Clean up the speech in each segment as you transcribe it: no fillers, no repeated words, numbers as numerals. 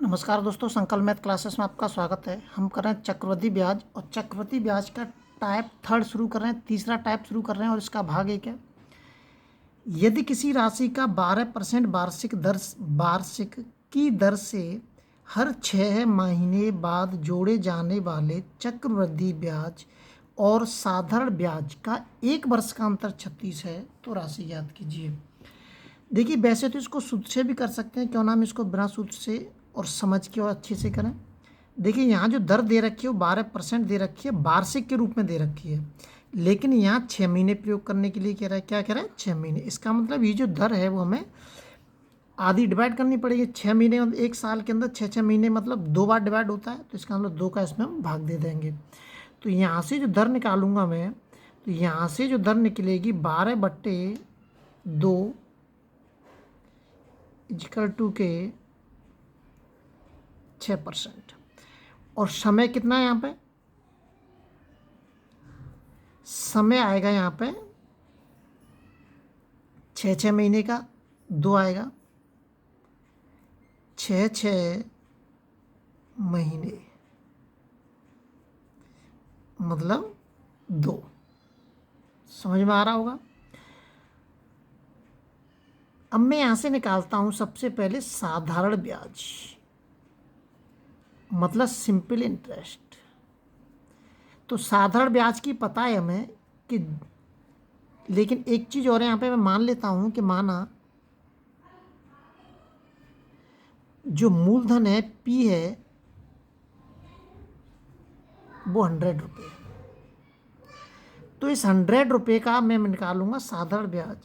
नमस्कार दोस्तों, संकल्प मैथ क्लासेस में आपका स्वागत है। हम कर रहे हैं चक्रवृद्धि ब्याज और चक्रवृद्धि ब्याज का टाइप थर्ड शुरू कर रहे हैं, तीसरा टाइप शुरू कर रहे हैं और इसका भाग एक है। यदि किसी राशि का 12% वार्षिक की दर से हर 6 महीने बाद जोड़े जाने वाले चक्रवृद्धि ब्याज और साधारण ब्याज का 1 वर्ष का अंतर 36 है तो राशि ज्ञात कीजिए। देखिए, वैसे तो इसको सूत्र से भी कर सकते हैं, क्यों ना हम इसको बिना सूत्र से और समझ के और अच्छे से करें। देखिए, यहाँ जो दर दे रखी है वो 12% दे रखी है, वार्षिक के रूप में दे रखी है, लेकिन यहाँ 6 महीने प्रयोग करने के लिए कह रहा है। क्या कह रहा है? 6 महीने। इसका मतलब ये जो दर है वो हमें आधी डिवाइड करनी पड़ेगी। 6 महीने मतलब 1 साल के अंदर 6 महीने मतलब 2 बार डिवाइड होता है, तो इसका मतलब 2 का इसमें हम भाग दे देंगे। तो यहाँ से जो दर निकालूंगा मैं, तो यहाँ से जो दर निकलेगी 12/2 इक्वल टू के 6%। और समय कितना है यहाँ पे? समय आएगा यहाँ पे 6 महीने का 2 आएगा, 6 महीने मतलब 2। समझ में आ रहा होगा। अब मैं यहाँ से निकालता हूँ सबसे पहले साधारण ब्याज, मतलब सिंपल इंटरेस्ट। तो साधारण ब्याज की पता है हमें कि, लेकिन एक चीज़ और यहाँ पे मैं मान लेता हूँ कि माना जो मूलधन है P है वो 100 रुपये। तो इस 100 रुपये का मैं निकालूंगा साधारण ब्याज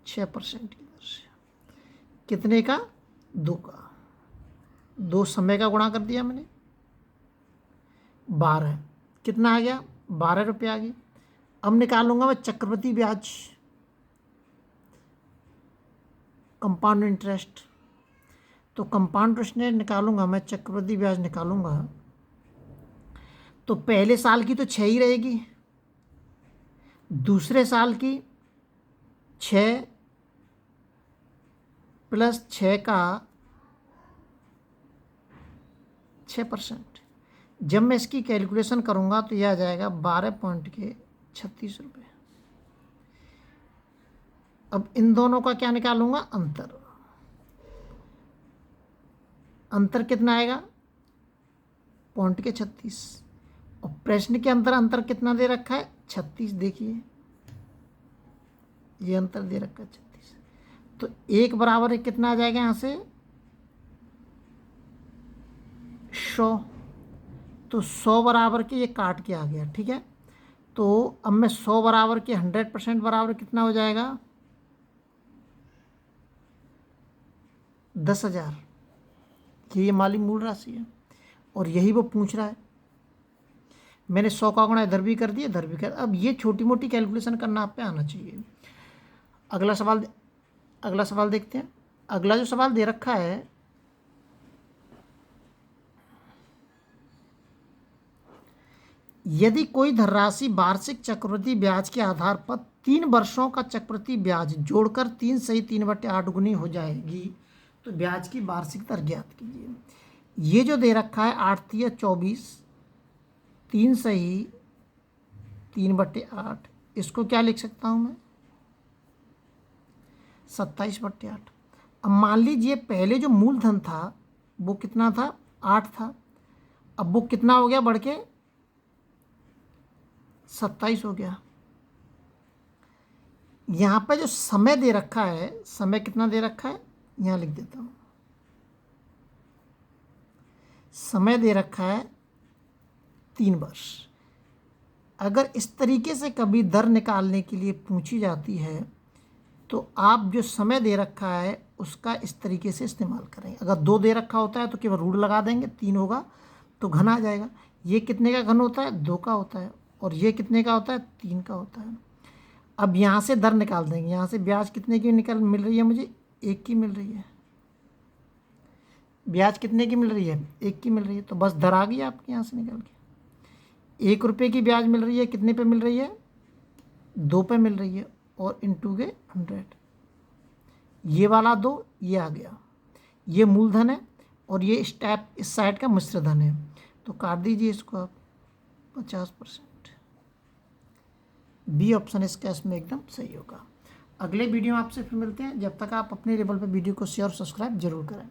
6% की दर से। कितने का? 2 का। 2 समय का गुणा कर दिया मैंने, 12। कितना आ गया? 12 रुपये आ गए। अब निकालूंगा मैं चक्रवृद्धि ब्याज, कंपाउंड इंटरेस्ट। तो कंपाउंड इंटरेस्ट निकालूंगा मैं, चक्रवृद्धि ब्याज निकालूंगा, तो पहले साल की तो 6 ही रहेगी, दूसरे साल की 6 + 6 का 6%। जब मैं इसकी कैलकुलेशन करूंगा तो यह आ जाएगा 12.36 रुपये। अब इन दोनों का क्या निकालूंगा? अंतर। अंतर कितना आएगा? 0.36। और प्रश्न के अंतर कितना दे रखा है? 36। देखिए, ये अंतर दे रखा है 36। तो 1 बराबर है कितना आ जाएगा यहाँ से? 100। तो 100 बराबर के ये काट के आ गया, ठीक है। तो अब मैं 100 बराबर के 100% बराबर कितना हो जाएगा? 10,000। ये माली मूल राशि है और यही वो पूछ रहा है। मैंने 100 का गुणा इधर भी कर दिया, इधर भी कर। अब ये छोटी मोटी कैलकुलेशन करना आप पे आना चाहिए। अगला सवाल देखते हैं। अगला जो सवाल दे रखा है, यदि कोई धनराशि वार्षिक चक्रवृद्धि ब्याज के आधार पर 3 वर्षों का चक्रवृद्धि ब्याज जोड़कर 3 सही 3/8 गुनी हो जाएगी तो ब्याज की वार्षिक दर ज्ञात कीजिए। ये जो दे रखा है 8 × 24, 3 सही 3/8, इसको क्या लिख सकता हूँ मैं? 27/8। अब मान लीजिए पहले जो मूलधन था वो कितना था? 8 था। अब वो कितना हो गया बढ़ के? 27 हो गया। यहाँ पे जो समय दे रखा है, समय कितना दे रखा है? यहाँ लिख देता हूँ। समय दे रखा है 3 वर्ष। अगर इस तरीके से कभी दर निकालने के लिए पूछी जाती है तो आप जो समय दे रखा है उसका इस तरीके से इस्तेमाल करें। अगर 2 दे रखा होता है तो केवल रूट लगा देंगे, 3 होगा तो घन आ जाएगा। ये कितने का घन होता है? 2 का होता है। और ये कितने का होता है? 3 का होता है। अब यहाँ से दर निकाल देंगे। यहाँ से ब्याज कितने की मिल रही है मुझे? 1 की मिल रही है। ब्याज कितने की मिल रही है? 1 की मिल रही है। तो बस दर आ गई आपके यहाँ से निकल के। 1 रुपये की ब्याज मिल रही है, कितने पे मिल रही है? 2 पे मिल रही है, और इंटू के 100। ये वाला 2 ये आ गया। ये मूलधन है और ये इस साइड का मिश्र धन है, तो काट दीजिए इसको आप 50%। बी ऑप्शन इसका इसमें एकदम सही होगा। अगले वीडियो में आपसे फिर मिलते हैं, जब तक आप अपने लेवल पे वीडियो को शेयर और सब्सक्राइब जरूर करें।